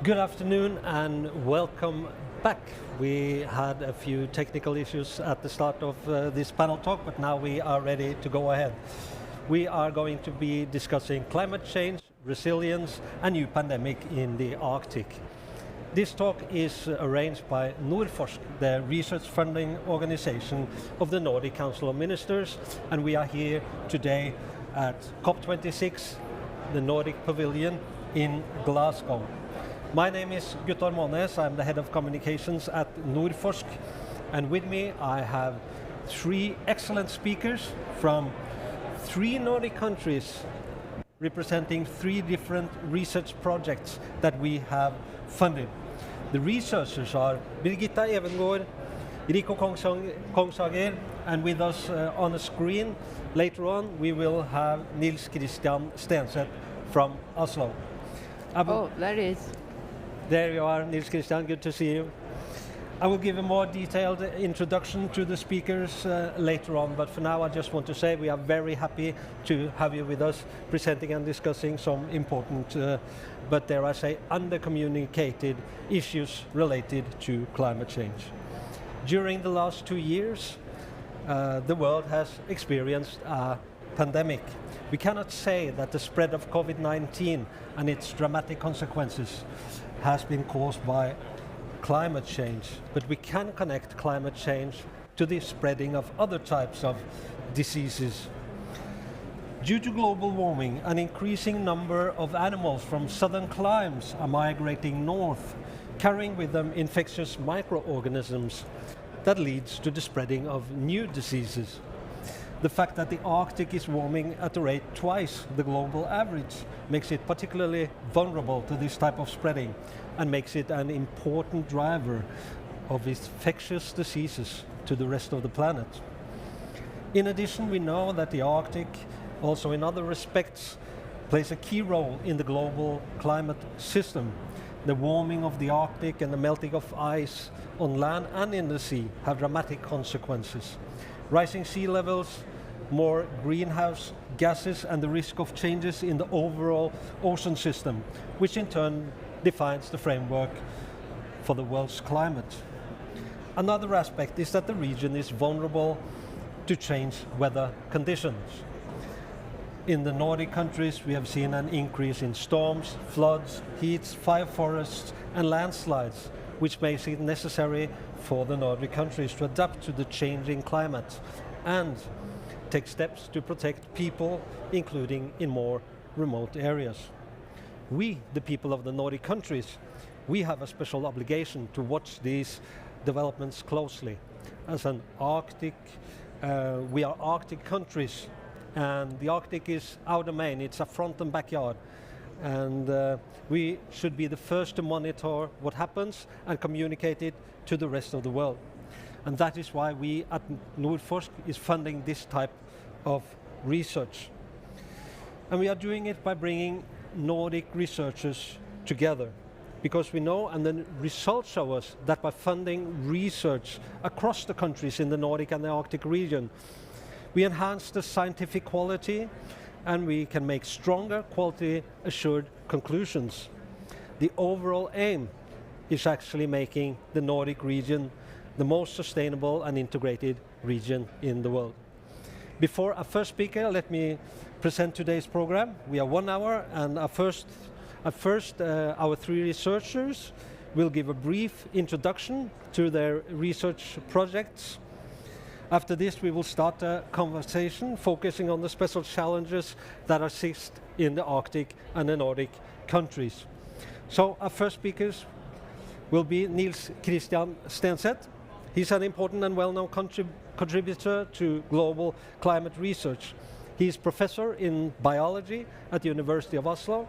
Good afternoon and welcome back. We had a few technical issues at the start of this panel talk, but now we are ready to go ahead. We are going to be discussing climate change, resilience, and new pandemic in the Arctic. This talk is arranged by Nordforsk, the research funding organization of the Nordic Council of Ministers, and we are here today at COP26, the Nordic Pavilion in Glasgow. My name is Guttorm Månes. I'm the head of communications at Nordforsk, and with me I have three excellent speakers from three Nordic countries representing three different research projects that we have funded. The researchers are Birgitta Evengård, Rico Kongshager, and with us on the screen later on we will have Nils Christian Stenseth from Oslo. There is. There you are, Nils Christian, good to see you. I will give a more detailed introduction to the speakers later on, but for now I just want to say we are very happy to have you with us presenting and discussing some important, but dare I say, under-communicated issues related to climate change. During the last 2 years, the world has experienced a pandemic. We cannot say that the spread of COVID-19 and its dramatic consequences has been caused by climate change, but we can connect climate change to the spreading of other types of diseases. Due to global warming, an increasing number of animals from southern climes are migrating north, carrying with them infectious microorganisms that leads to the spreading of new diseases. The fact that the Arctic is warming at a rate twice the global average makes it particularly vulnerable to this type of spreading and makes it an important driver of infectious diseases to the rest of the planet. In addition, we know that the Arctic, also in other respects, plays a key role in the global climate system. The warming of the Arctic and the melting of ice on land and in the sea have dramatic consequences. Rising sea levels, more greenhouse gases, and the risk of changes in the overall ocean system, which in turn defines the framework for the world's climate. Another aspect is that the region is vulnerable to change weather conditions. In the Nordic countries, we have seen an increase in storms, floods, heats, fire forests, and landslides, which makes it necessary for the Nordic countries to adapt to the changing climate and take steps to protect people, including in more remote areas. We, the people of the Nordic countries, we have a special obligation to watch these developments closely. As an Arctic, we are Arctic countries, and the Arctic is our domain. It's a front and backyard. And we should be the first to monitor what happens and communicate it to the rest of the world. And that is why we at Nordforsk is funding this type of research. And we are doing it by bringing Nordic researchers together, because we know, and the results show us, that by funding research across the countries in the Nordic and the Arctic region, we enhance the scientific quality and we can make stronger quality assured conclusions. The overall aim is actually making the Nordic region the most sustainable and integrated region in the world. Before our first speaker, let me present today's program. We are 1 hour, and our three researchers will give a brief introduction to their research projects. After this, we will start a conversation focusing on the special challenges that exist in the Arctic and the Nordic countries. So our first speakers will be Nils Christian Stenseth. He's an important and well-known contributor to global climate research. He's professor in biology at the University of Oslo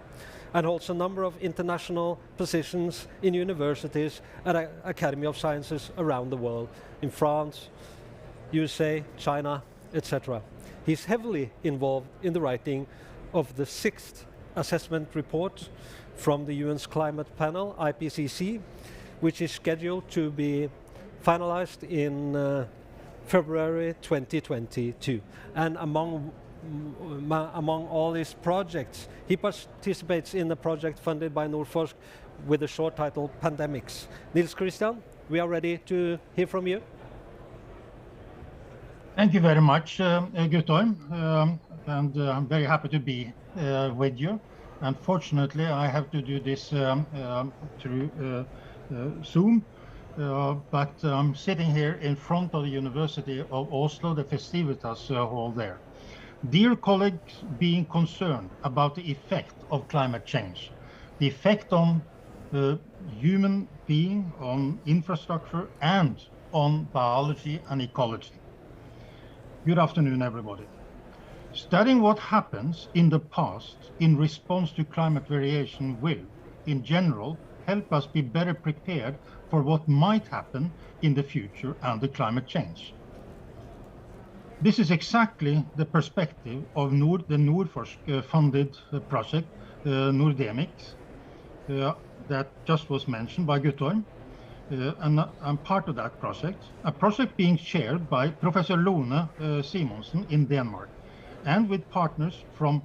and holds a number of international positions in universities and Academy of Sciences around the world, in France, USA, China, etc. He's heavily involved in the writing of the 6th assessment report from the UN's climate panel, IPCC, which is scheduled to be finalized in February 2022. And among among all these projects. He participates in a project funded by Nordforsk with a short title, Pandemics. Nils Christian, we are ready to hear from you. Thank you very much, Guttorm, and I'm very happy to be with you. Unfortunately, I have to do this through Zoom, but I'm sitting here in front of the University of Oslo, the Festivitas hall there. Dear colleagues, being concerned about the effect of climate change, the effect on human being, on infrastructure, and on biology and ecology. Good afternoon, everybody. Studying what happens in the past in response to climate variation will, in general, help us be better prepared for what might happen in the future under climate change. This is exactly the perspective of the Nordforsk funded project, Nordemics, that just was mentioned by Guttorm. And I'm part of that project, a project being chaired by Professor Lone Simonsen in Denmark, and with partners from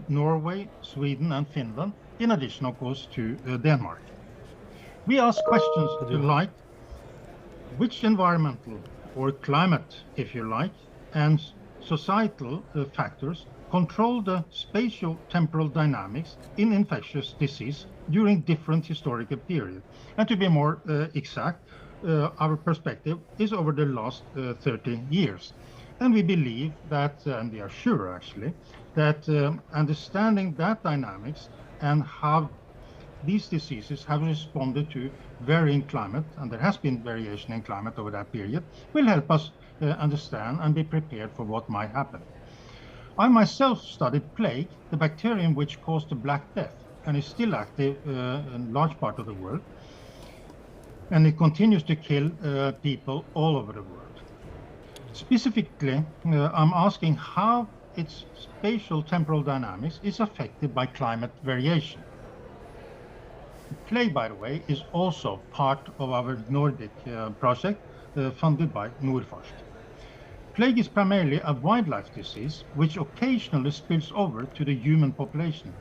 Norway, Sweden, and Finland, in addition, of course, to Denmark. We ask questions like, which environmental or climate, if you like, and societal factors control the spatial-temporal dynamics in infectious disease during different historical periods. And to be more exact, our perspective is over the last 30 years. And we believe that, and we are sure actually, that understanding that dynamics and how these diseases have responded to varying climate, and there has been variation in climate over that period, will help us understand and be prepared for what might happen. I myself studied plague, the bacterium which caused the Black Death, and is still active in a large part of the world. And it continues to kill people all over the world. Specifically, I'm asking how its spatial temporal dynamics is affected by climate variation. Plague, by the way, is also part of our Nordic project funded by Nordforsk. Plague is primarily a wildlife disease which occasionally spills over to the human population,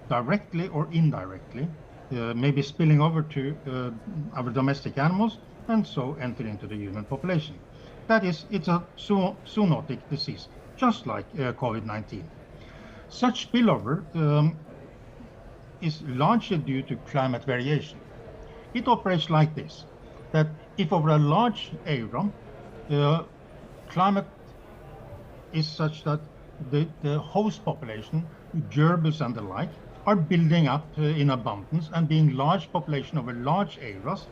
directly or indirectly, maybe spilling over to our domestic animals and so enter into the human population. That is, it's a zoonotic disease, just like COVID-19. Such spillover is largely due to climate variation. It operates like this, that if over a large area, climate is such that the host population, gerbils and the like, are building up in abundance and being large population over large areas,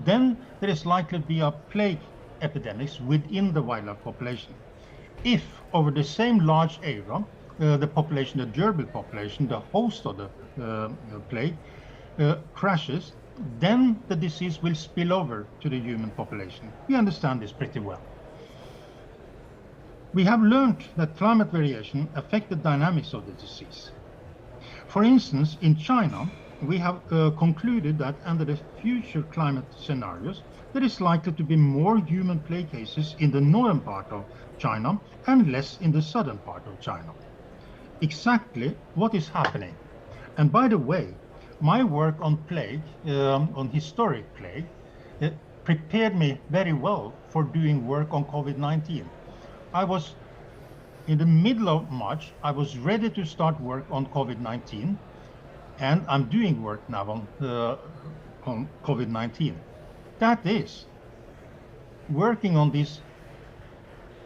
then there is likely to be a plague epidemics within the wildlife population. If over the same large area, the population, the gerbil population, the host of the plague, crashes, then the disease will spill over to the human population. We understand this pretty well. We have learned that climate variation affects the dynamics of the disease. For instance, in China, we have concluded that under the future climate scenarios, there is likely to be more human plague cases in the northern part of China and less in the southern part of China. Exactly what is happening. And by the way, my work on plague, on historic plague, prepared me very well for doing work on COVID-19. I was, in the middle of March, I was ready to start work on COVID-19, and I'm doing work now on COVID-19. That is, working on these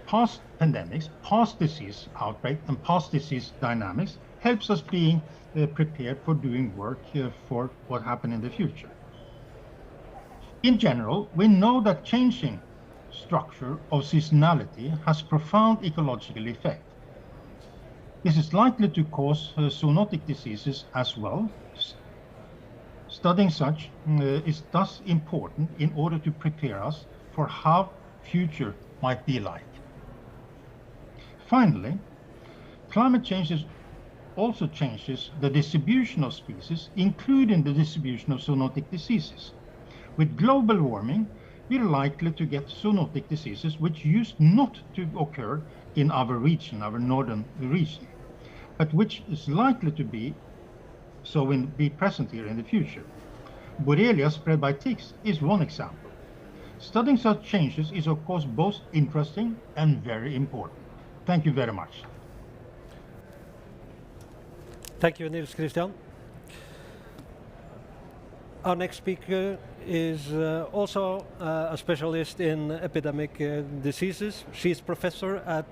past pandemics, past disease outbreak, and past disease dynamics helps us being prepared for doing work for what happened in the future. In general, we know that changing structure of seasonality has profound ecological effect. This is likely to cause zoonotic diseases as well. Studying such is thus important in order to prepare us for how future might be like. Finally, climate change also changes the distribution of species, including the distribution of zoonotic diseases. With global warming, we're likely to get zoonotic diseases which used not to occur in our region, our northern region, but which is likely to be be present here in the future. Borrelia spread by ticks is one example. Studying such changes is of course both interesting and very important. Thank you very much. Thank you, Nils Christian. Our next speaker is also a specialist in epidemic diseases. She is professor at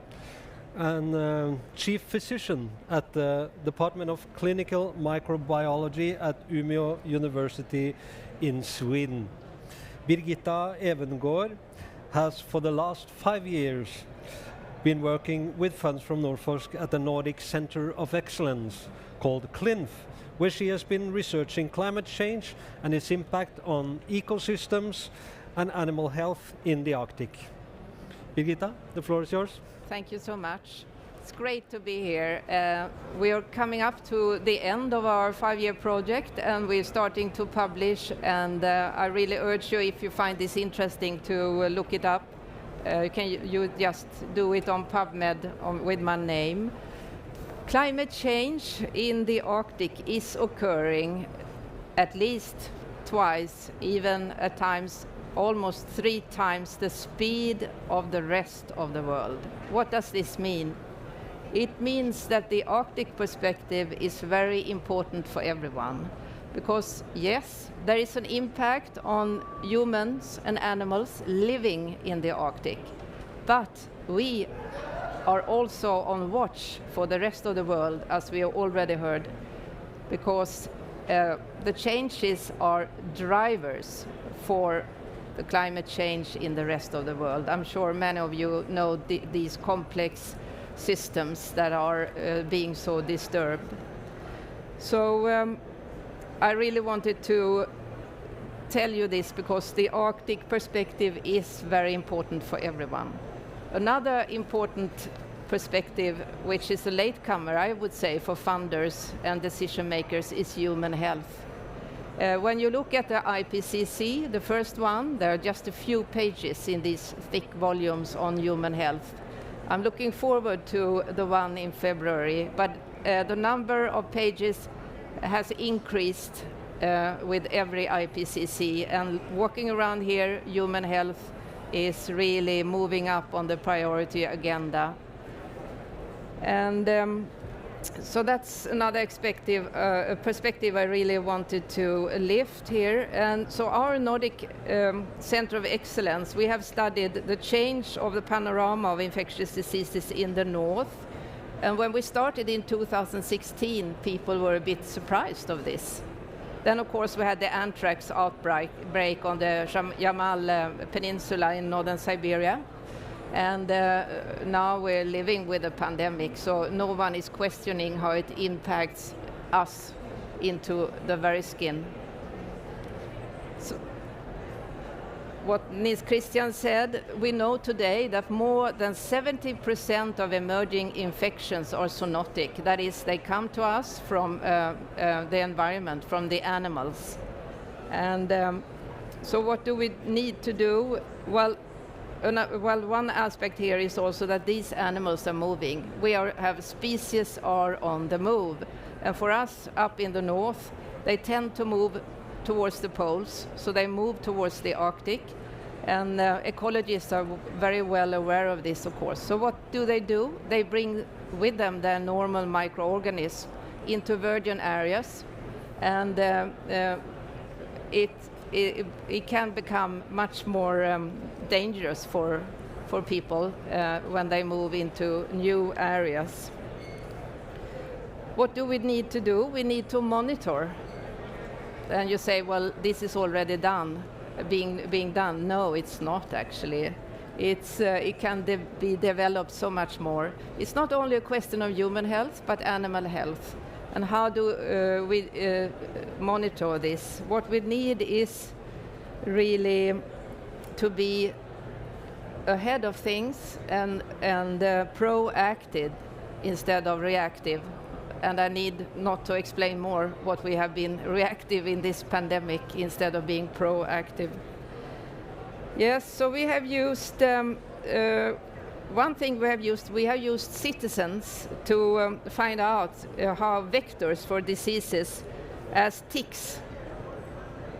and chief physician at the Department of Clinical Microbiology at Umeå University in Sweden. Birgitta Evengård has for the last 5 years been working with funds from Norforsk at the Nordic Center of Excellence called CLINF, where she has been researching climate change and its impact on ecosystems and animal health in the Arctic. Birgitta, the floor is yours. Thank you so much. It's great to be here. We are coming up to the end of our 5-year project and we're starting to publish, and I really urge you, if you find this interesting, to look it up. You just do it on PubMed with my name. Climate change in the Arctic is occurring at least twice, even at times almost 3 times the speed of the rest of the world. What does this mean? It means that the Arctic perspective is very important for everyone, because yes, there is an impact on humans and animals living in the Arctic, but we are also on watch for the rest of the world, as we have already heard, because the changes are drivers for the climate change in the rest of the world. I'm sure many of you know these complex systems that are being so disturbed. So I really wanted to tell you this because the Arctic perspective is very important for everyone. Another important perspective, which is a latecomer, I would say, for funders and decision makers, is human health. When you look at the IPCC, the first one, there are just a few pages in these thick volumes on human health. I'm looking forward to the one in February, but the number of pages has increased with every IPCC, and walking around here, human health is really moving up on the priority agenda. And so that's another perspective I really wanted to lift here. And so our Nordic Center of Excellence, we have studied the change of the panorama of infectious diseases in the north. And when we started in 2016, people were a bit surprised of this. Then, of course, we had the anthrax outbreak on the Yamal Peninsula in northern Siberia. And now we're living with a pandemic, so no one is questioning how it impacts us into the very skin. So what Nils Christian said, we know today that more than 70% of emerging infections are zoonotic. That is, they come to us from the environment, from the animals. And so what do we need to do? Well, one aspect here is also that these animals are moving. Have species are on the move. And for us up in the north, they tend to move towards the poles, so they move towards the Arctic. And ecologists are very well aware of this, of course. So what do? They bring with them their normal microorganisms into virgin areas, and it can become much more dangerous for people when they move into new areas. What do we need to do? We need to monitor. And you say, well, this is already done, being done. No, it's not actually. It can be developed so much more. It's not only a question of human health, but animal health. And how do we monitor this? What we need is really to be ahead of things and proactive instead of reactive. And I need not to explain more what we have been reactive in this pandemic instead of being proactive. Yes, so we have used one thing we have used citizens to find out how vectors for diseases as ticks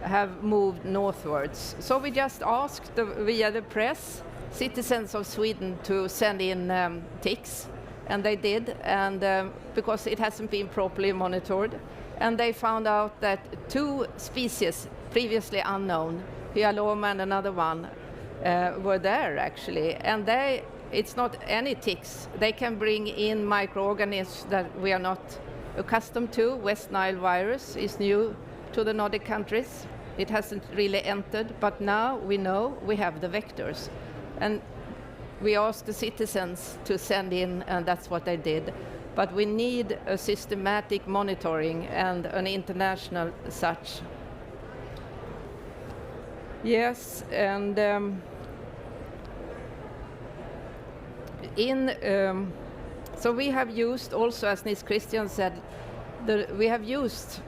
have moved northwards. So we just asked via the press citizens of Sweden to send in ticks, and they did, and because it hasn't been properly monitored. And they found out that 2 species previously unknown, hyaloma and another one, were there actually. And it's not any ticks. They can bring in microorganisms that we are not accustomed to. West Nile virus is new to the Nordic countries. It hasn't really entered, but now we know we have the vectors. And we asked the citizens to send in, and that's what they did. But we need a systematic monitoring and an international such. Yes, and so we have used also, as Nils Christian said, we have used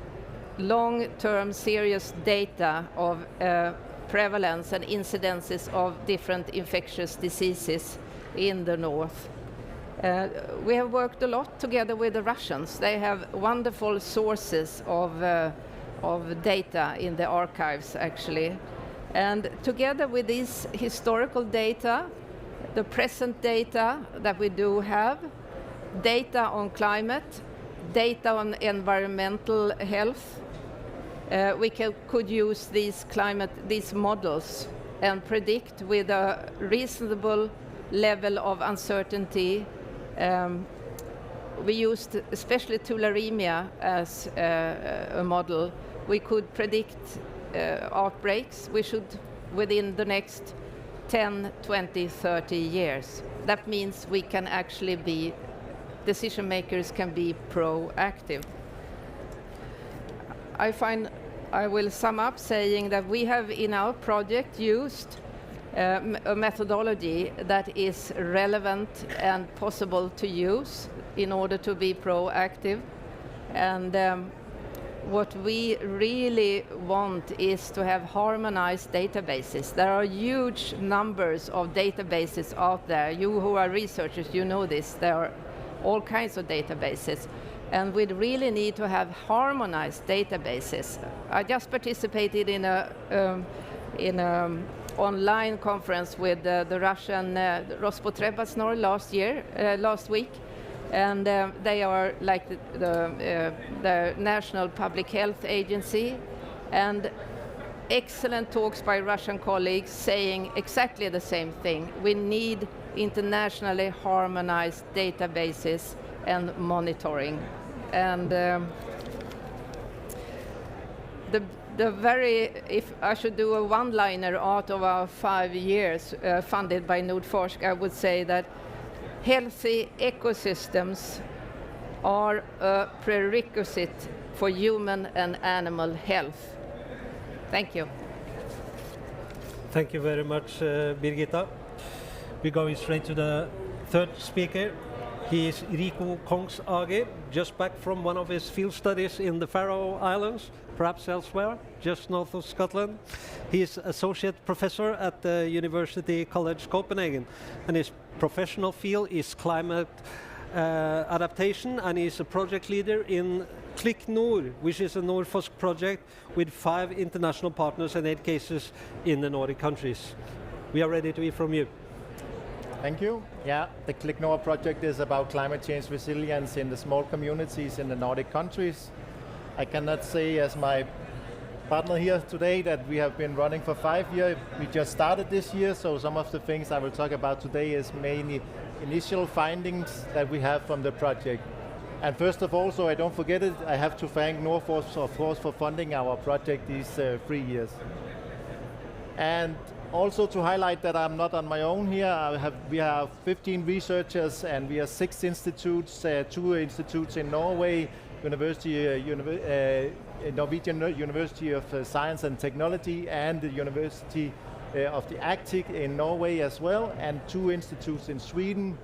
long-term serious data of prevalence and incidences of different infectious diseases in the north. We have worked a lot together with the Russians. They have wonderful sources of data in the archives, actually. And together with these historical data, the present data that we do have, data on climate, data on environmental health, we could use these models and predict with a reasonable level of uncertainty. We used especially tularemia as a model. We could predict outbreaks. We should, within the next 10, 20, 30 years. That means we can actually decision makers can be proactive. I will sum up saying that we have in our project used a methodology that is relevant and possible to use in order to be proactive. And what we really want is to have harmonized databases. There are huge numbers of databases out there. You who are researchers, you know this. There are all kinds of databases. And we really need to have harmonized databases. I just participated in a online conference with the Russian Rospotrebnadzor last week, and they are like the National Public Health Agency, and excellent talks by Russian colleagues saying exactly the same thing. We need internationally harmonized databases and monitoring. And if I should do a one-liner out of our 5 years funded by Nordforsk, I would say that healthy ecosystems are a prerequisite for human and animal health. Thank you. Thank you very much, Birgitta. We're going straight to the third speaker. He is Rico Kongsage, just back from one of his field studies in the Faroe Islands, perhaps elsewhere, just north of Scotland. He is associate professor at the University College Copenhagen, and his professional field is climate adaptation, and he's a project leader in Click Nord, which is a Nordforsk project with 5 international partners and 8 cases in the Nordic countries. We are ready to hear from you. Thank you. Yeah, the Click Nord project is about climate change resilience in the small communities in the Nordic countries. I cannot say as my partner here today that we have been running for 5 years. We just started this year, so some of the things I will talk about today is mainly initial findings that we have from the project. And first of all, so I don't forget it, I have to thank Nordforsk, of course, for funding our project these 3 years. And also to highlight that I'm not on my own here. We have 15 researchers, and we have 6 institutes, 2 institutes in Norway, Norwegian University of Science and Technology, and the University of the Arctic in Norway as well, and 2 institutes in Sweden,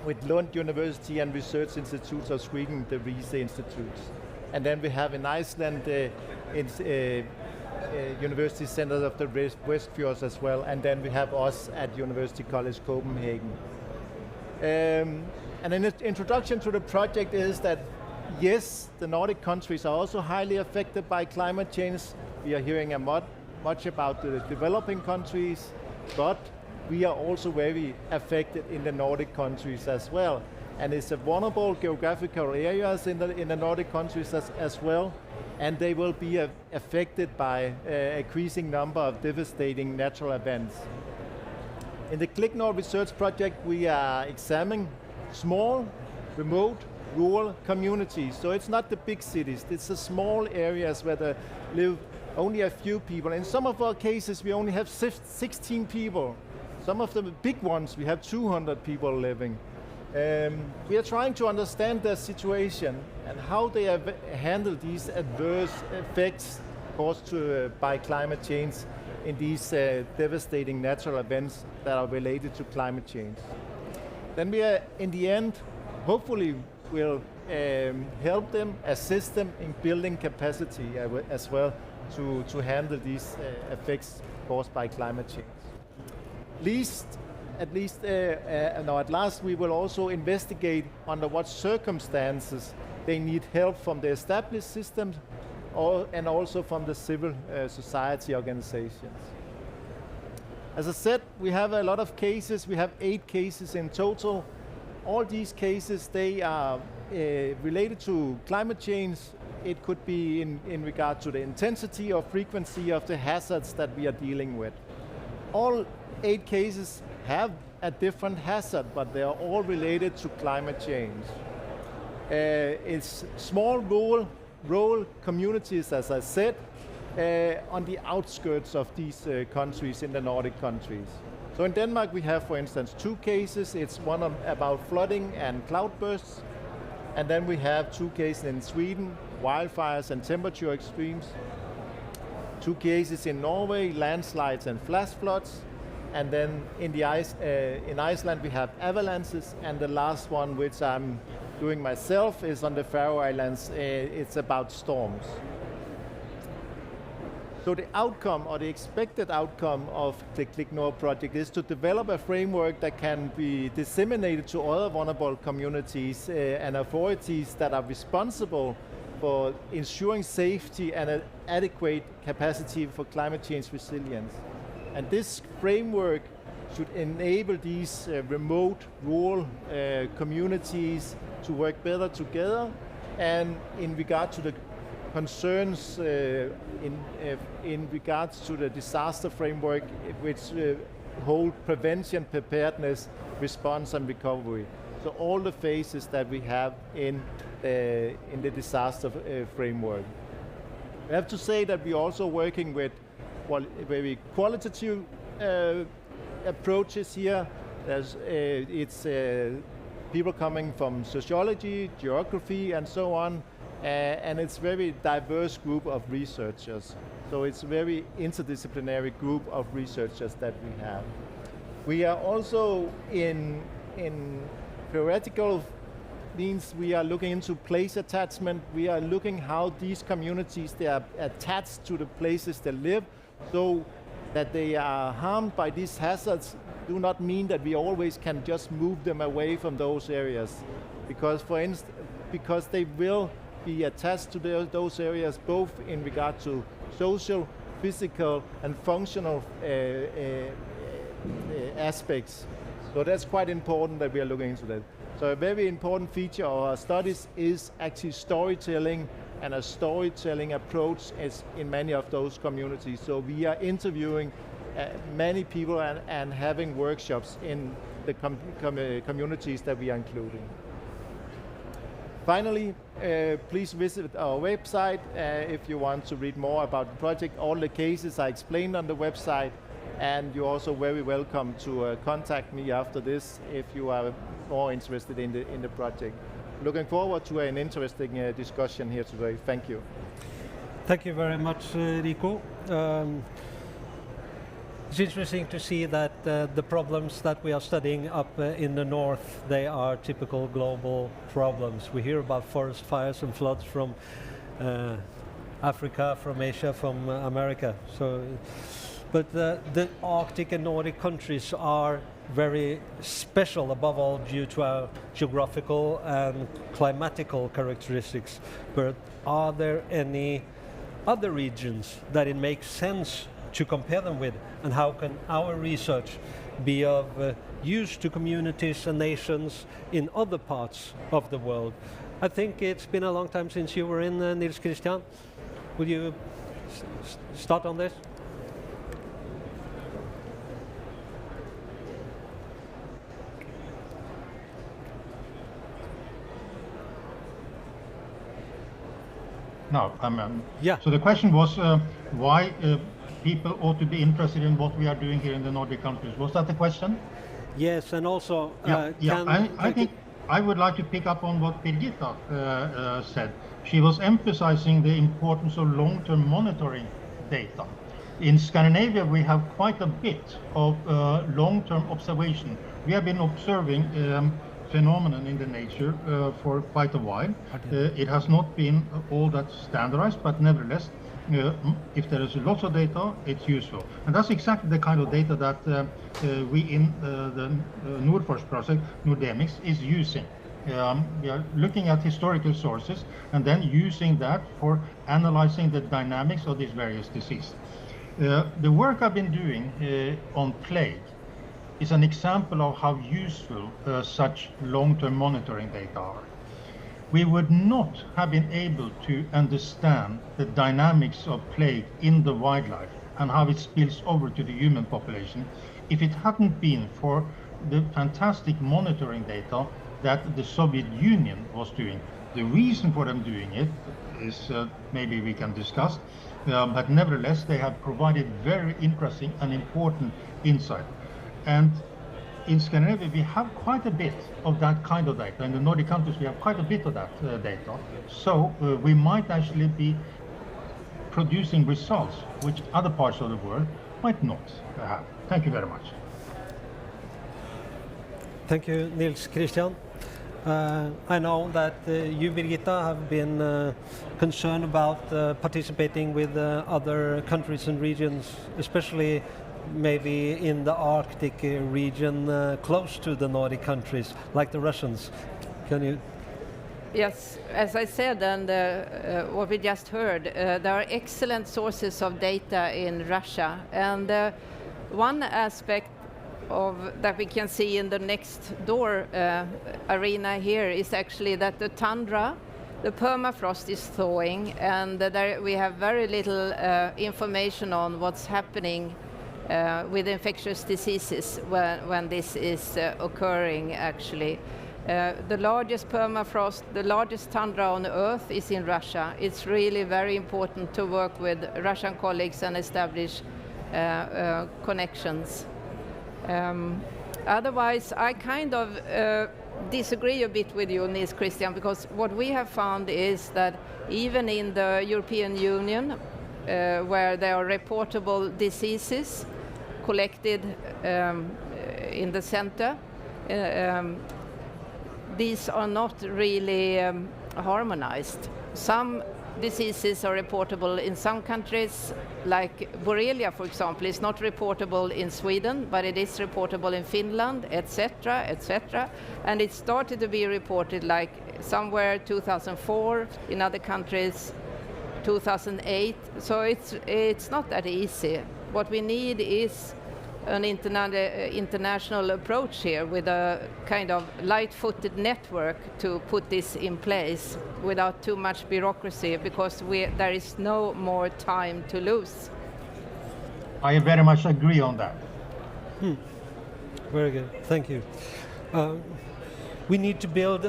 with Lund University and Research Institutes of Sweden, the RISE institutes. And then we have in Iceland University Center of the Westfjords as well, and then we have us at University College Copenhagen. And an introduction to the project is that yes, the Nordic countries are also highly affected by climate change. We are hearing much about the developing countries, but we are also very affected in the Nordic countries as well. And it's a vulnerable geographical areas in the Nordic countries as well, and they will be affected by an increasing number of devastating natural events. In the ClickNord research project, we are examining small, remote, rural communities. So it's not the big cities, it's the small areas where there live only a few people. In some of our cases, we only have 16 people. Some of the big ones, we have 200 people living. We are trying to understand their situation and how they have handled these adverse effects caused by climate change in these devastating natural events that are related to climate change. Then we are, in the end, hopefully will help them, assist them in building capacity as well to handle these effects caused by climate change. At last, we will also investigate under what circumstances they need help from the established systems and also from the civil society organizations. As I said, we have a lot of cases. We have 8 cases in total. All these cases, they are related to climate change. It could be in regard to the intensity or frequency of the hazards that we are dealing with. All 8 cases have a different hazard, but they are all related to climate change. It's small rural communities, as I said, on the outskirts of these countries in the Nordic countries. So in Denmark we have, for instance, 2 cases. It's one about flooding and cloudbursts, and then we have 2 cases in Sweden, wildfires and temperature extremes. 2 cases in Norway, landslides and flash floods. And then in Iceland we have avalanches, and the last one, which I'm doing myself, is on the Faroe Islands. It's about storms. So the outcome, or the expected outcome of the ClickNord project, is to develop a framework that can be disseminated to other vulnerable communities and authorities that are responsible for ensuring safety and an adequate capacity for climate change resilience. And this framework should enable these remote, rural communities to work better together, and in regard to the concerns in regards to the disaster framework, which hold prevention, preparedness, response and recovery. So all the phases that we have in the disaster framework. We have to say that we're also working with very qualitative approaches here. It's people coming from sociology, geography, and so on, and it's very diverse group of researchers. So it's a very interdisciplinary group of researchers that we have. We are also in theoretical means we are looking into place attachment. We are looking how these communities, they are attached to the places they live, so that they are harmed by these hazards do not mean that we always can just move them away from those areas. Because, for instance, because they will be attached to those areas both in regard to social, physical and functional aspects. So that's quite important that we are looking into that. So a very important feature of our studies is actually storytelling, and a storytelling approach is in many of those communities. So we are interviewing many people and having workshops in the communities that we are including. Finally, please visit our website if you want to read more about the project. All the cases are explained on the website, and you're also very welcome to contact me after this if you are more interested in the project. Looking forward to an interesting discussion here today. Thank you. Thank you very much, Rico. It's interesting to see that the problems that we are studying up in the north, they are typical global problems. We hear about forest fires and floods from Africa, from Asia, from America. So, but the Arctic and Nordic countries are very special, above all due to our geographical and climatical characteristics. But are there any other regions that it makes sense to compare them with, and how can our research be of use to communities and nations in other parts of the world? I think it's been a long time since you were in, Nils Christian. Will you start on this? No, Yeah. So the question was why people ought to be interested in what we are doing here in the Nordic countries. Was that the question? Yes, and also I think I would like to pick up on what Birgitta said. She was emphasizing the importance of long-term monitoring data. In Scandinavia, we have quite a bit of long-term observation. We have been observing phenomenon in the nature for quite a while. It has not been all that standardized, but nevertheless, if there is lots of data, it's useful. And that's exactly the kind of data that we in the Nordforsk project, Nordemix, is using. We are looking at historical sources and then using that for analyzing the dynamics of these various diseases. The work I've been doing on plague is an example of how useful such long-term monitoring data are. We would not have been able to understand the dynamics of plague in the wildlife and how it spills over to the human population if it hadn't been for the fantastic monitoring data that the Soviet Union was doing. The reason for them doing it is maybe we can discuss, but nevertheless they have provided very interesting and important insight. And in Scandinavia, we have quite a bit of that kind of data. In the Nordic countries, we have quite a bit of that data. So we might actually be producing results which other parts of the world might not have. Thank you very much. Thank you, Nils Christian. I know that you, Birgitta, have been concerned about participating with other countries and regions, especially maybe in the Arctic region close to the Nordic countries, like the Russians. Can you? Yes, as I said, and what we just heard, there are excellent sources of data in Russia. And one aspect of that we can see in the next door arena here is actually that the tundra, the permafrost is thawing, and there we have very little information on what's happening with infectious diseases when this is occurring actually. The largest permafrost, the largest tundra on Earth is in Russia. It's really very important to work with Russian colleagues and establish connections. Otherwise, I kind of disagree a bit with you, Nils Christian, because what we have found is that even in the European Union, where there are reportable diseases collected in the center, these are not really harmonized. Some diseases are reportable in some countries, like Borrelia, for example, is not reportable in Sweden, but it is reportable in Finland, etc., etc. And it started to be reported like somewhere 2004, in other countries 2008. So it's not that easy. What we need is an international approach here with a kind of light-footed network to put this in place without too much bureaucracy, because there is no more time to lose. I very much agree on that. Very good, thank you. We need to build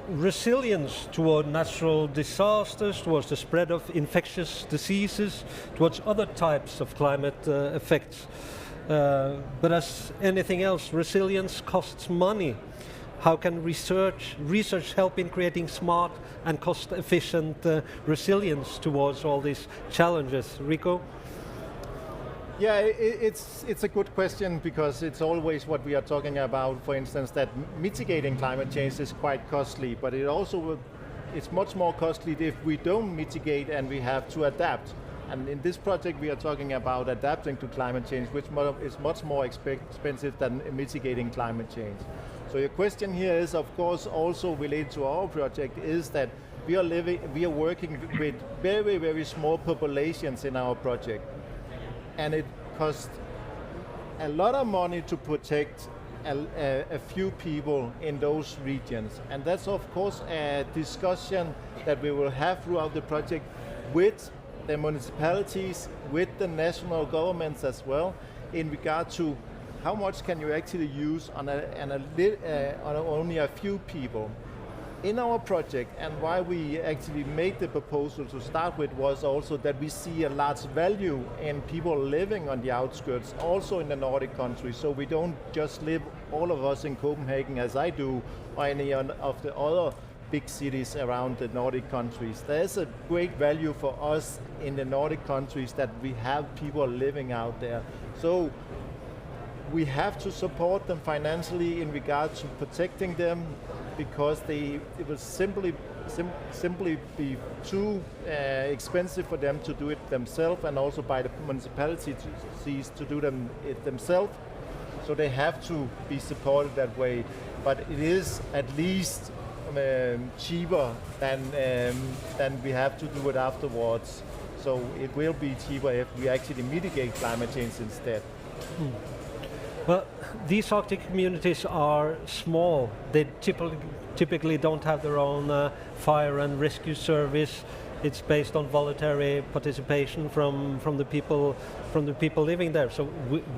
resilience toward natural disasters, towards the spread of infectious diseases, towards other types of climate effects. But as anything else, resilience costs money. How can research help in creating smart and cost-efficient resilience towards all these challenges? Rico? Yeah, it's a good question, because it's always what we are talking about, for instance, that mitigating climate change is quite costly, but it's much more costly if we don't mitigate and we have to adapt. And in this project, we are talking about adapting to climate change, which is much more expensive than mitigating climate change. So your question here is, of course, also related to our project, is that we are working with very, very small populations in our project. And it costs a lot of money to protect a few people in those regions. And that's, of course, a discussion that we will have throughout the project with the municipalities, with the national governments as well, in regard to how much can you actually use on only a few people. In our project, and why we actually made the proposal to start with, was also that we see a large value in people living on the outskirts, also in the Nordic countries. So we don't just live, all of us in Copenhagen, as I do, or any of the other big cities around the Nordic countries. There's a great value for us in the Nordic countries that we have people living out there. So we have to support them financially in regard to protecting them, because it will simply be too expensive for them to do it themselves, and also by the municipalities to do it themselves. So they have to be supported that way. But it is at least cheaper than we have to do it afterwards. So it will be cheaper if we actually mitigate climate change instead. Well, these Arctic communities are small. They typically don't have their own fire and rescue service. It's based on voluntary participation from the people living there. So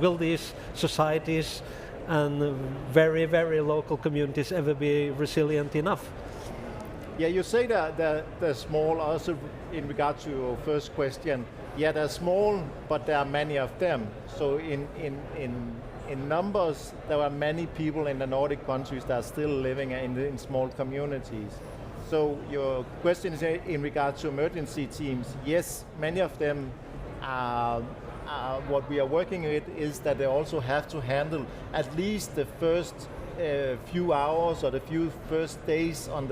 will these societies and very, very local communities ever be resilient enough? Yeah, you say that they're small. Also, in regard to your first question, yeah, they're small, but there are many of them. So in numbers, there are many people in the Nordic countries that are still living in small communities. So your question is in regard to emergency teams. Yes, many of them are what we are working with is that they also have to handle at least the first few hours or the first days on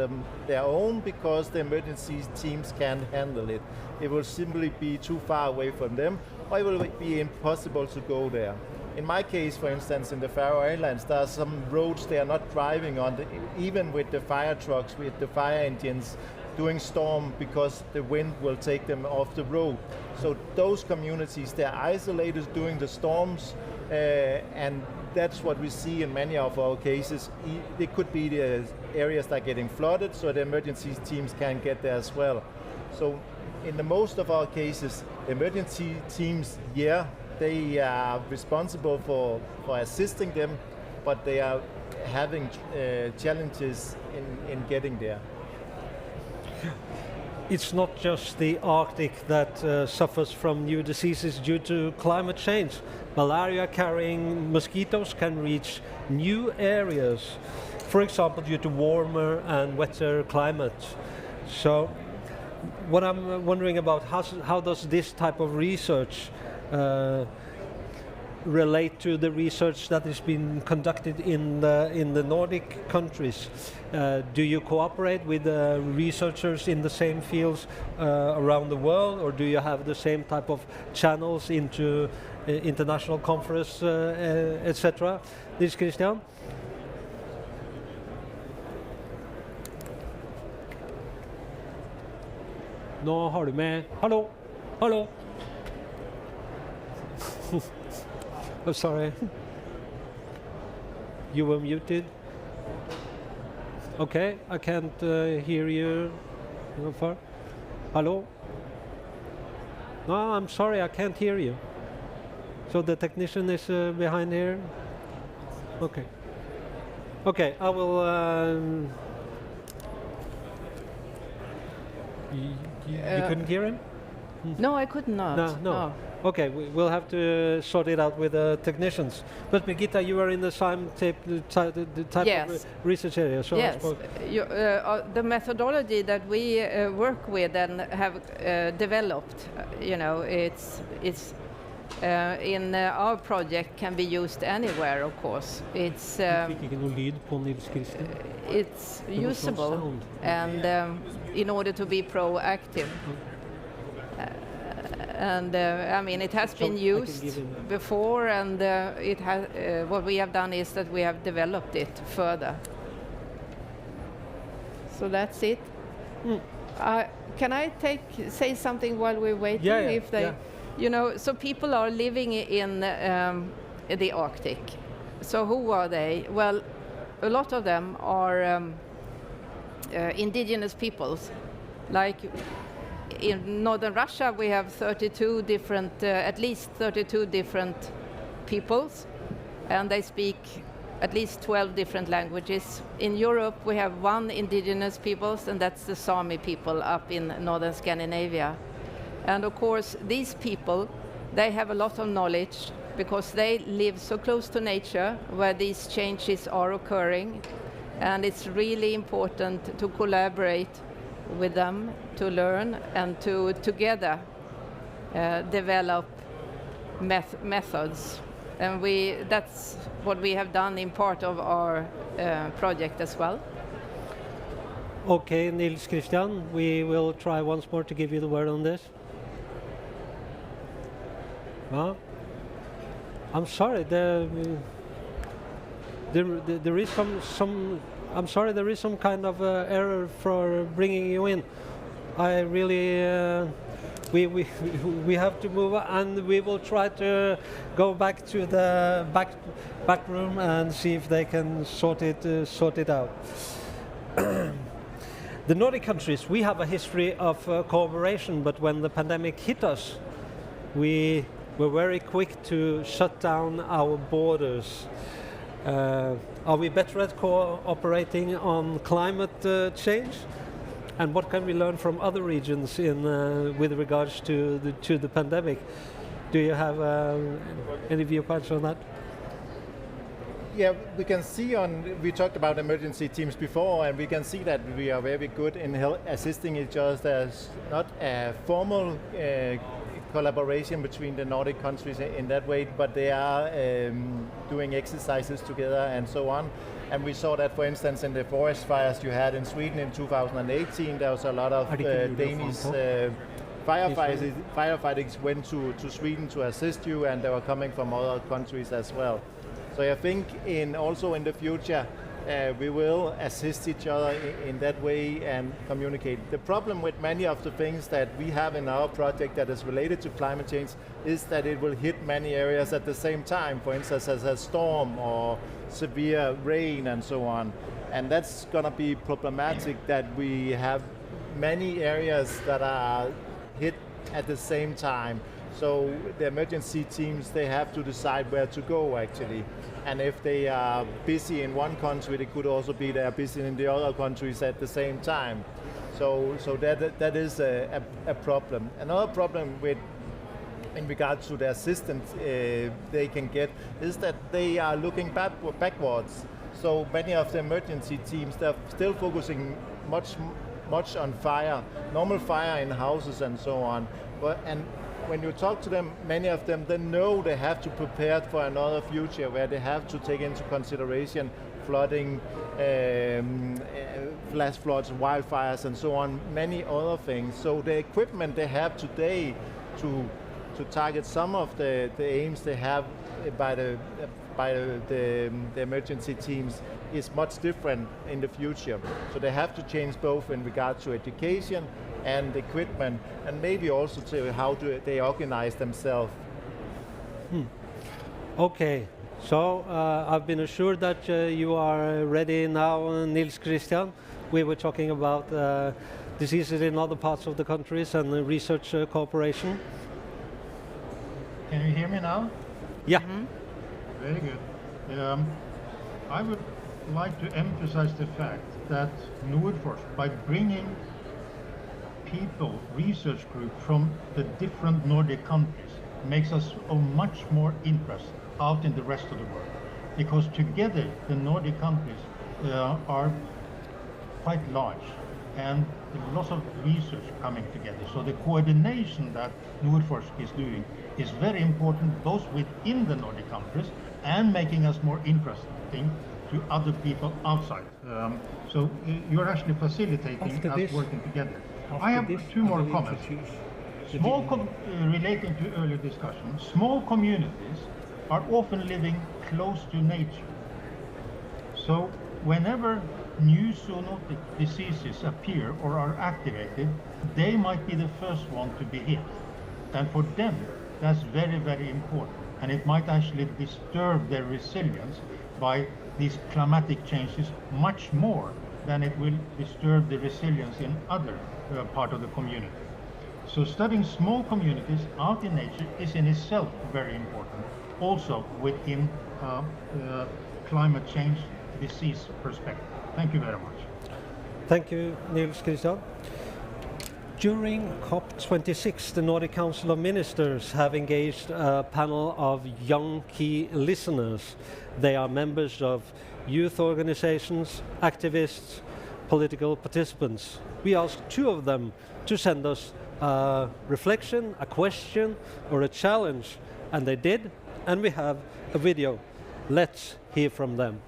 their own, because the emergency teams can't handle it. It will simply be too far away from them, or it will be impossible to go there. In my case, for instance, in the Faroe Islands, there are some roads they are not driving on, even with the fire trucks, with the fire engines during storm, because the wind will take them off the road. So those communities, they're isolated during the storms, and that's what we see in many of our cases. It could be the areas that are getting flooded, so the emergency teams can get there as well. So in the most of our cases, emergency teams, yeah, they are responsible for assisting them, but they are having challenges in getting there. It's not just the Arctic that suffers from new diseases due to climate change. Malaria-carrying mosquitoes can reach new areas, for example, due to warmer and wetter climate. So what I'm wondering about, how does this type of research relate to the research that has been conducted in the Nordic countries? Do you cooperate with researchers in the same fields around the world, or do you have the same type of channels into international conference, etc.? This is Christian. Nå har du med. Hallo, hallo. Oh, sorry. You were muted. Okay, I can't hear you. So far. Hello? No, I'm sorry, I can't hear you. So the technician is behind here? Okay. Okay, I will... You couldn't hear him? No, I could not. No. Okay, we'll have to sort it out with the technicians. But Birgitta, you are in the same type Yes. of research area. So Yes, the methodology that we work with and have developed, it's in our project can be used anywhere, of course. It's usable, and in order to be proactive. and I mean it has been I can used give him before, and it has. What we have done is that we have developed it further. So that's it. Can I say something while we're waiting? Yeah, if they, yeah. you know, so people are living in the Arctic. So who are they? Well, a lot of them are indigenous peoples. Like in northern Russia, we have 32 different, at least 32 different peoples, and they speak at least 12 different languages. In Europe, we have one indigenous peoples, and that's the Sami people up in northern Scandinavia. And of course, these people, they have a lot of knowledge because they live so close to nature where these changes are occurring. And it's really important to collaborate with them, to learn, and to together develop methods. And that's what we have done in part of our project as well. Okay, Nils Christian, we will try once more to give you the word on this. I'm sorry, there is some. I'm sorry, there is some kind of error for bringing you in. I really. We have to move, and we will try to go back to the back room and see if they can sort it out. The Nordic countries, we have a history of cooperation, but when the pandemic hit us, we were very quick to shut down our borders. Are we better at cooperating on climate change? And what can we learn from other regions with regards to the pandemic? Do you have any viewpoints on that? Yeah, we can see we talked about emergency teams before, and we can see that we are very good in assisting each other. There's not a formal collaboration between the Nordic countries in that way, but they are doing exercises together and so on. And we saw that, for instance, in the forest fires you had in Sweden in 2018, there was a lot of Danish firefighters went to Sweden to assist you, and they were coming from other countries as well. So I think also in the future, we will assist each other in that way and communicate. The problem with many of the things that we have in our project that is related to climate change is that it will hit many areas at the same time, for instance as a storm or severe rain and so on. And that's going to be problematic that we have many areas that are hit at the same time. So the emergency teams, they have to decide where to go actually. And if they are busy in one country, they could also be there busy in the other countries at the same time. So that is a problem. Another problem in regards to the assistance they can get is that they are looking backwards. So many of the emergency teams, they're still focusing much on fire, normal fire in houses and so on. And when you talk to them, many of them, they know they have to prepare for another future where they have to take into consideration flooding, flash floods, wildfires and so on, many other things. So the equipment they have today to target some of the aims they have by the emergency teams is much different in the future. So they have to change both in regard to education and equipment, and maybe also to how do they organize themselves. Okay, so I've been assured that you are ready now, Nils Christian. We were talking about diseases in other parts of the countries and research cooperation. Can you hear me now? Yeah. Very good. I would like to emphasize the fact that Nordforsk, by bringing people, research group from the different Nordic countries, makes us of much more interest out in the rest of the world. Because together the Nordic countries are quite large, and lots of research coming together. So the coordination that Nordforsk is doing is very important, both within the Nordic countries and making us more interesting to other people outside. So you're actually facilitating us working together. I have two more comments. Relating to earlier discussion, small communities are often living close to nature. So whenever new zoonotic diseases appear or are activated, they might be the first one to be hit. And for them, that's very, very important. And it might actually disturb their resilience by these climatic changes much more than it will disturb the resilience in other part of the community. So studying small communities out in nature is in itself very important, also within climate change disease perspective. Thank you very much. Thank you, Niels Christian. During COP26, the Nordic Council of Ministers have engaged a panel of young key listeners. They are members of youth organizations, activists, political participants. We asked 2 of them to send us a reflection, a question, or a challenge, and they did, and we have a video. Let's hear from them.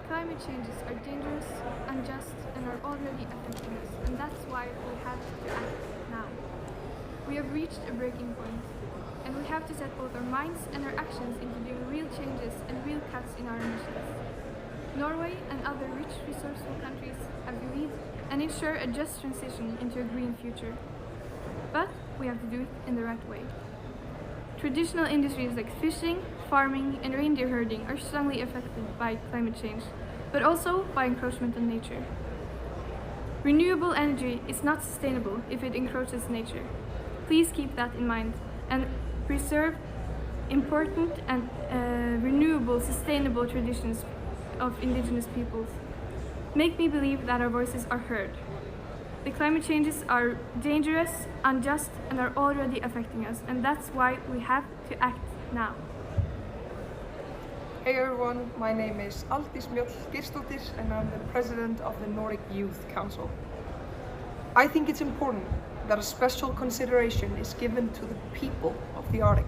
Climate changes are dangerous, unjust, and are already affecting us, and that's why we have to act now. We have reached a breaking point, and we have to set both our minds and our actions into doing real changes and real cuts in our emissions. Norway and other rich, resourceful countries have to lead and ensure a just transition into a green future. But we have to do it in the right way. Traditional industries like fishing, farming, and reindeer herding are strongly affected by climate change, but also by encroachment on nature. Renewable energy is not sustainable if it encroaches nature. Please keep that in mind and preserve important and renewable, sustainable traditions of Indigenous peoples. Make me believe that our voices are heard. The climate changes are dangerous, unjust, and are already affecting us, and that's why we have to act now. Hey everyone, my name is Aldís Mjöll Geirsdóttir and I'm the president of the Nordic Youth Council. I think it's important that a special consideration is given to the people of the Arctic.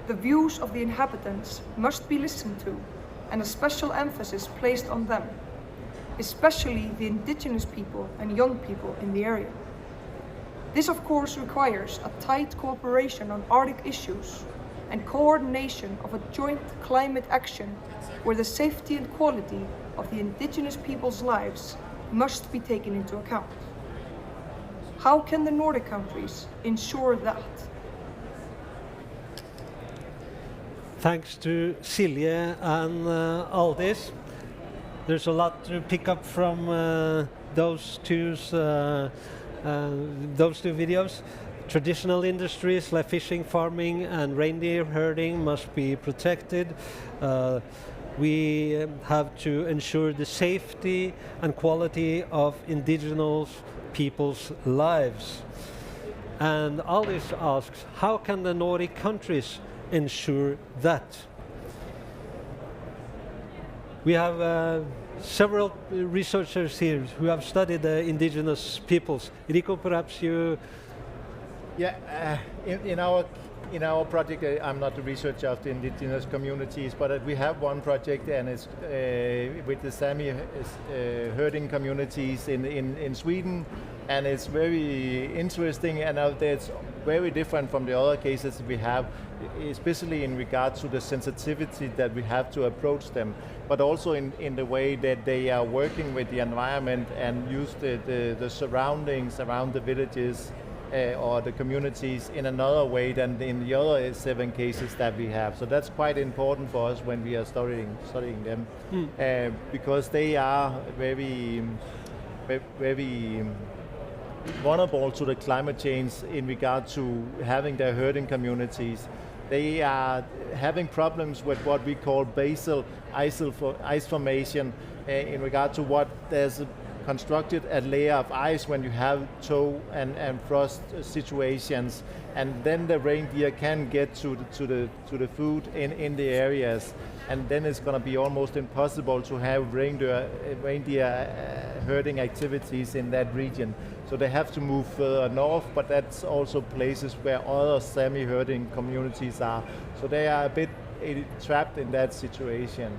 The views of the inhabitants must be listened to and a special emphasis placed on them, especially the indigenous people and young people in the area. This of course requires a tight cooperation on Arctic issues and coordination of a joint climate action where the safety and quality of the indigenous people's lives must be taken into account. How can the Nordic countries ensure that? Thanks to Silje and Aldis. There's a lot to pick up from those two videos. Traditional industries like fishing, farming, and reindeer herding must be protected. We have to ensure the safety and quality of indigenous people's lives. And Alice asks, how can the Nordic countries ensure that? We have several researchers here who have studied the indigenous peoples. Rico, perhaps you... Yeah, in our project, I'm not the researcher of the indigenous communities, but we have one project, and it's with the Sami herding communities in Sweden, and it's very interesting, and it's very different from the other cases we have, especially in regards to the sensitivity that we have to approach them, but also in the way that they are working with the environment and use the surroundings around the villages or the communities in another way than in the other 7 cases that we have. So that's quite important for us when we are studying them, because they are very vulnerable to the climate change in regard to having their herding communities. They are having problems with what we call basal ice formation in regard to what there's constructed a layer of ice when you have tow and frost situations, and then the reindeer can get to the food in the areas, and then it's going to be almost impossible to have reindeer herding activities in that region. So they have to move further north, but that's also places where other Sami herding communities are. So they are a bit trapped in that situation.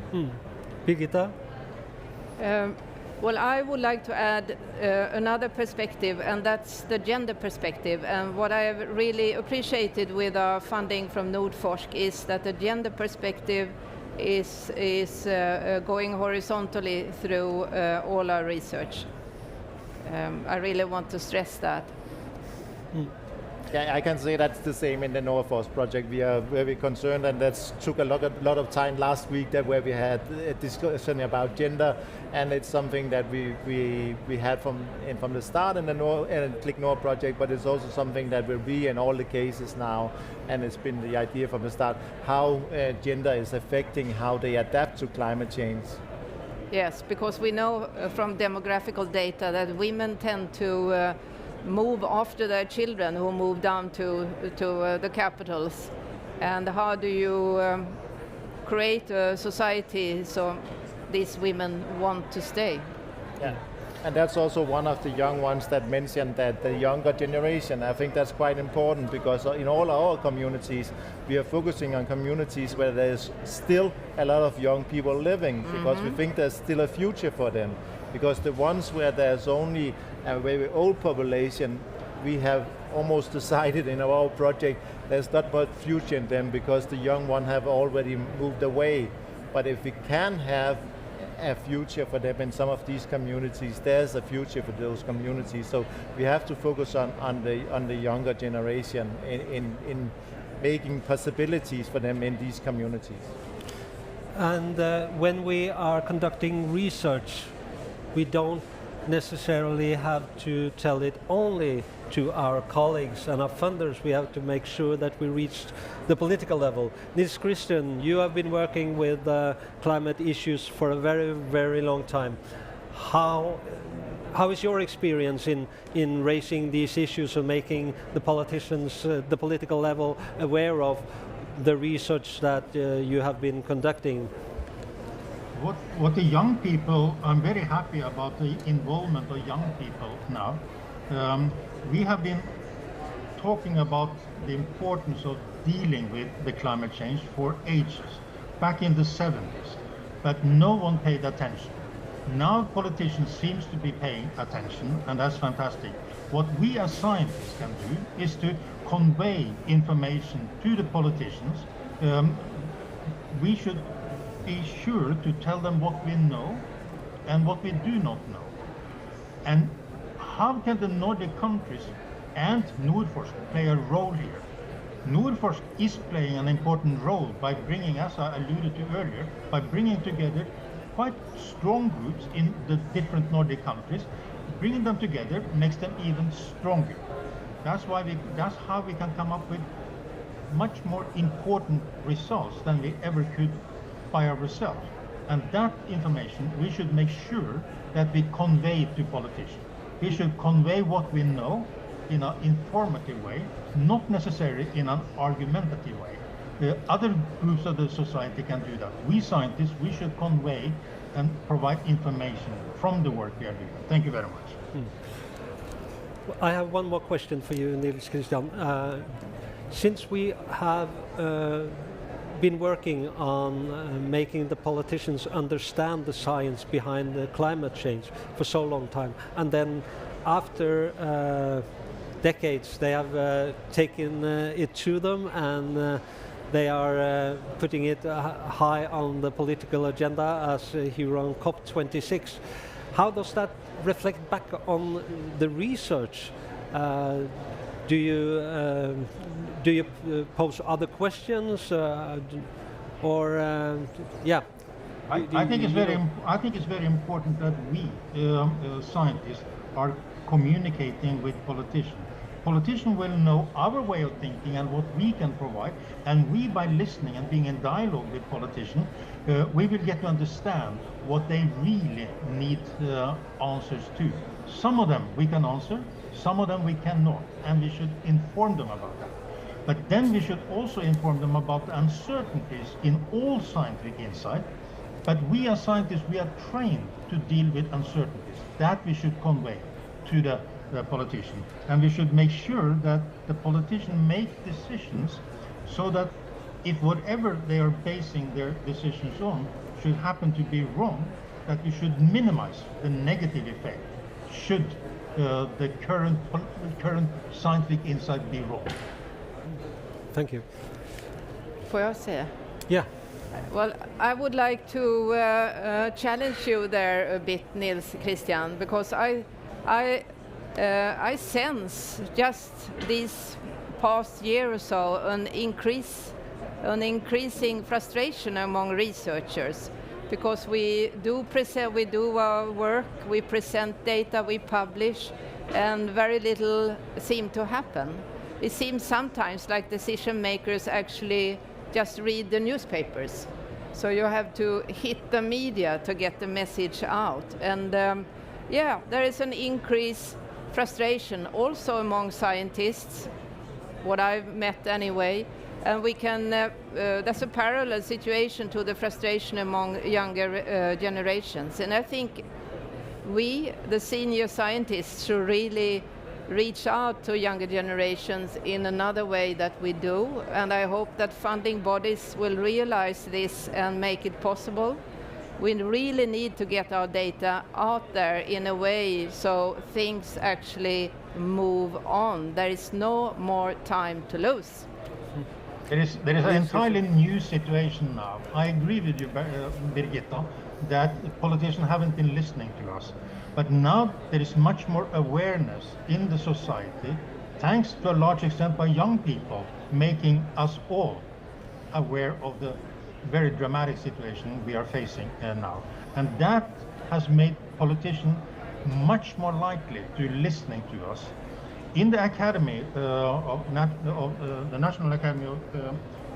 Birgitta? Well, I would like to add another perspective, and that's the gender perspective. And what I have really appreciated with our funding from Nordforsk is that the gender perspective is going horizontally through all our research. I really want to stress that. Yeah, I can say that's the same in the Nordic project. We are very concerned, and that took a lot of time last week that where we had a discussion about gender, and it's something that we had from the start in the Click Nord project, but it's also something that will be in all the cases now, and it's been the idea from the start how gender is affecting how they adapt to climate change. Yes, because we know from demographical data that women tend to move after their children who move down to the capitals. And how do you create a society so these women want to stay? Yeah. And that's also one of the young ones that mentioned that the younger generation. I think that's quite important because in all our communities, we are focusing on communities where there's still a lot of young people living because we think there's still a future for them. Because the ones where there's only a very old population, we have almost decided in our project there's not much future in them because the young ones have already moved away. But if we can have a future for them in some of these communities, there's a future for those communities. So we have to focus on the younger generation in making possibilities for them in these communities. And when we are conducting research, we don't necessarily have to tell it only to our colleagues and our funders. We have to make sure that we reach the political level. Nils Christian, you have been working with climate issues for a very, very long time. How is your experience in raising these issues and making the politicians, the political level, aware of the research that you have been conducting? What the young people, I'm very happy about the involvement of young people now. We have been talking about the importance of dealing with the climate change for ages, back in the 70s, but no one paid attention. Now politicians seem to be paying attention, and that's fantastic. What we as scientists can do is to convey information to the politicians. We should be sure to tell them what we know and what we do not know. And how can the Nordic countries and Nordforsk play a role here? Nordforsk is playing an important role by bringing, as I alluded to earlier, by bringing together quite strong groups in the different Nordic countries. Bringing them together makes them even stronger. That's how we can come up with much more important results than we ever could by ourselves. And that information we should make sure that we convey to politicians. We should convey what we know in an informative way, not necessarily in an argumentative way. The other groups of the society can do that. We scientists, we should convey and provide information from the work we are doing. Thank you very much. I have one more question for you, Nils Christian. Since we have been working on making the politicians understand the science behind the climate change for so long time, and then after decades they have taken it to them and they are putting it high on the political agenda as here on COP26. How does that reflect back on the research? Do you pose other questions, or yeah? I think it's very important that we scientists are communicating with politicians. Politicians will know our way of thinking and what we can provide, and we, by listening and being in dialogue with politicians, we will get to understand what they really need answers to. Some of them we can answer, some of them we cannot, and we should inform them about that. But then we should also inform them about the uncertainties in all scientific insight. But we as scientists, we are trained to deal with uncertainties. That we should convey to the politician. And we should make sure that the politician make decisions so that if whatever they are basing their decisions on should happen to be wrong, that you should minimize the negative effect should the current scientific insight be wrong. Thank you. Får jag säga? Yeah. Well, I would like to challenge you there a bit, Nils Christian, because I sense just this past year or so an increasing frustration among researchers, because we do our work, we present data, we publish, and very little seems to happen. It seems sometimes like decision makers actually just read the newspapers. So you have to hit the media to get the message out. And yeah, there is an increased frustration also among scientists, what I've met anyway. And we can, there's a parallel situation to the frustration among younger generations. And I think we, the senior scientists, should really reach out to younger generations in another way that we do, and I hope that funding bodies will realize this and make it possible. We really need to get our data out there in a way so things actually move on. There is no more time to lose. There is an entirely new situation now. I agree with you, Birgitta, that politicians haven't been listening to us. But now there is much more awareness in the society, thanks to a large extent by young people, making us all aware of the very dramatic situation we are facing now. And that has made politicians much more likely to listening to us. In the Academy the National Academy of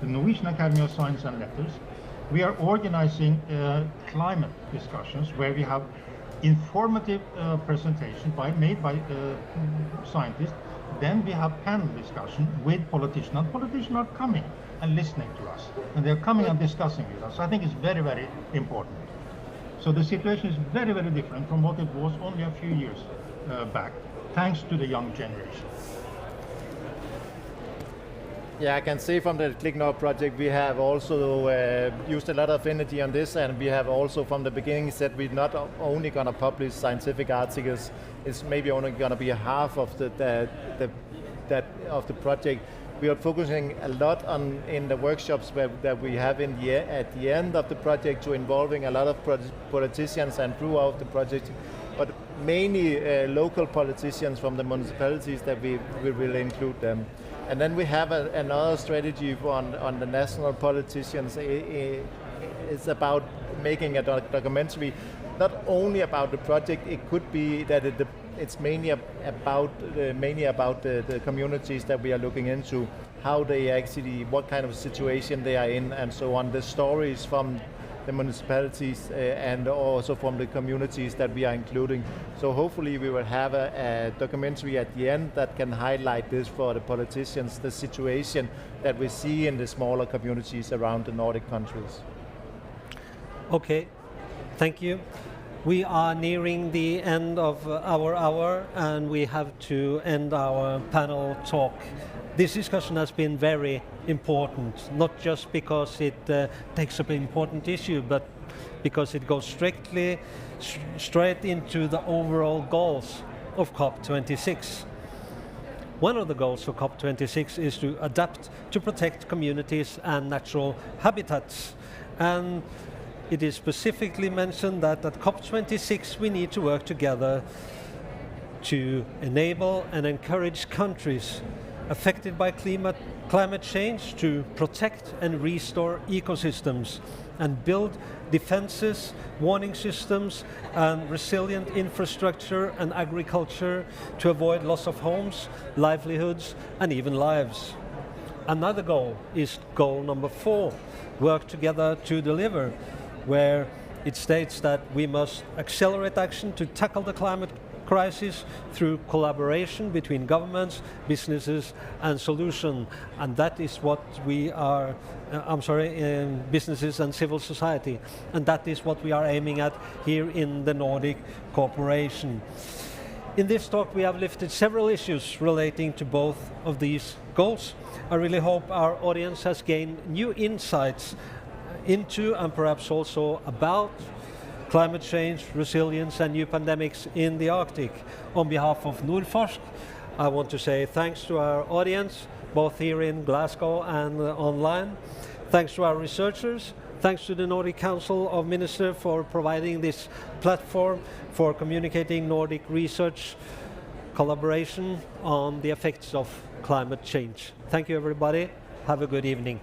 the Norwegian Academy of Science and Letters, we are organizing climate discussions where we have informative presentation made by scientists. Then we have panel discussion with politicians. And politicians are coming and listening to us, and they're coming and discussing with us. I think it's very, very important. So the situation is very, very different from what it was only a few years back, thanks to the young generation. Yeah, I can say from the ClickNor project, we have also used a lot of energy on this, and we have also from the beginning said we're not only going to publish scientific articles. It's maybe only going to be half of the project. We are focusing a lot on in the workshops that we have at the end of the project, to involving a lot of politicians and throughout the project, but mainly local politicians from the municipalities that we will include them. And then we have another strategy on the national politicians. It's about making a documentary, not only about the project. It could be that it's mainly about the communities that we are looking into, how they actually, what kind of situation they are in, and so on. The stories from the municipalities and also from the communities that we are including. So hopefully we will have a documentary at the end that can highlight this for the politicians, the situation that we see in the smaller communities around the Nordic countries. Okay, thank you. We are nearing the end of our hour, and we have to end our panel talk. This discussion has been very important, not just because it takes up an important issue, but because it goes straight into the overall goals of COP26. One of the goals of COP26 is to adapt to protect communities and natural habitats. And it is specifically mentioned that at COP26 we need to work together to enable and encourage countries affected by climate change to protect and restore ecosystems and build defenses, warning systems, and resilient infrastructure and agriculture to avoid loss of homes, livelihoods, and even lives. Another goal is goal number 4, work together to deliver, where it states that we must accelerate action to tackle the climate crisis through collaboration between governments, businesses, and solutions. And that is what we are, businesses and civil society. And that is what we are aiming at here in the Nordic Cooperation. In this talk, we have lifted several issues relating to both of these goals. I really hope our audience has gained new insights into and perhaps also about climate change, resilience and new pandemics in the Arctic. On behalf of Nordforsk, I want to say thanks to our audience, both here in Glasgow and online. Thanks to our researchers. Thanks to the Nordic Council of Ministers for providing this platform for communicating Nordic research collaboration on the effects of climate change. Thank you, everybody. Have a good evening.